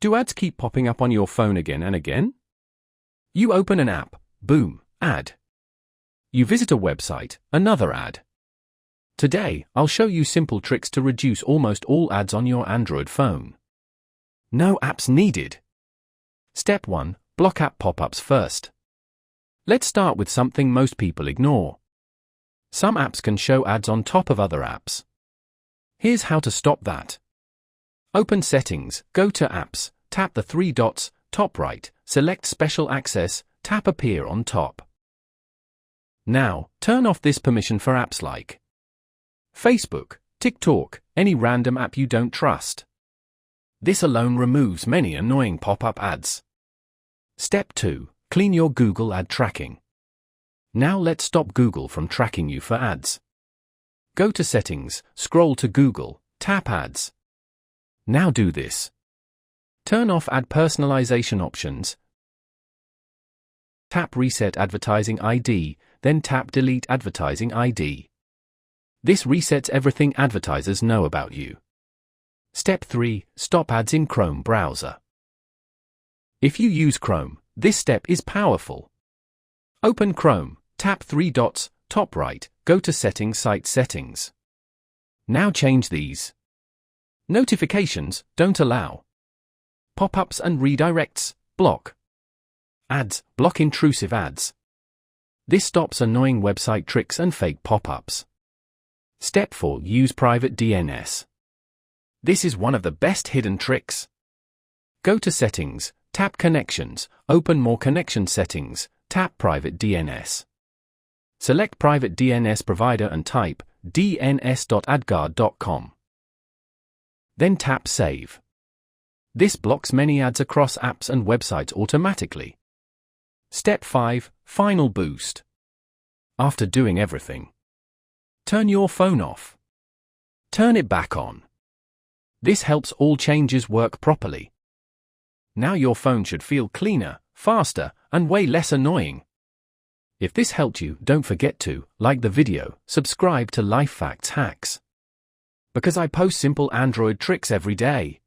Do ads keep popping up on your phone again and again? You open an app, boom, ad. You visit a website, another ad. Today, I'll show you simple tricks to reduce almost all ads on your Android phone. No apps needed. Step 1. Block app pop-ups first. Let's start with something most people ignore. Some apps can show ads on top of other apps. Here's how to stop that. Open Settings, go to Apps, tap the three dots, top right, select Special Access, tap Appear on top. Now, turn off this permission for apps like Facebook, TikTok, any random app you don't trust. This alone removes many annoying pop-up ads. Step 2. Clean your Google ad tracking. Now let's stop Google from tracking you for ads. Go to Settings, scroll to Google, tap Ads. Now do this. Turn off ad personalization options. Tap Reset Advertising ID, then tap Delete Advertising ID. This resets everything advertisers know about you. Step 3. Stop ads in Chrome browser. If you use Chrome, this step is powerful. Open Chrome, tap three dots, top right, go to Settings, Site Settings. Now change these. Notifications, don't allow. Pop-ups and redirects, block. Ads, block intrusive ads. This stops annoying website tricks and fake pop-ups. Step 4. Use private DNS. This is one of the best hidden tricks. Go to Settings, tap Connections, open More Connection Settings, tap Private DNS. Select Private DNS Provider and type dns.adguard.com. Then tap Save. This blocks many ads across apps and websites automatically. Step 5. Final boost. After doing everything, turn your phone off. Turn it back on. This helps all changes work properly. Now your phone should feel cleaner, faster, and way less annoying. If this helped you, don't forget to like the video, subscribe to Life Facts Hacks. Because I post simple Android tricks every day.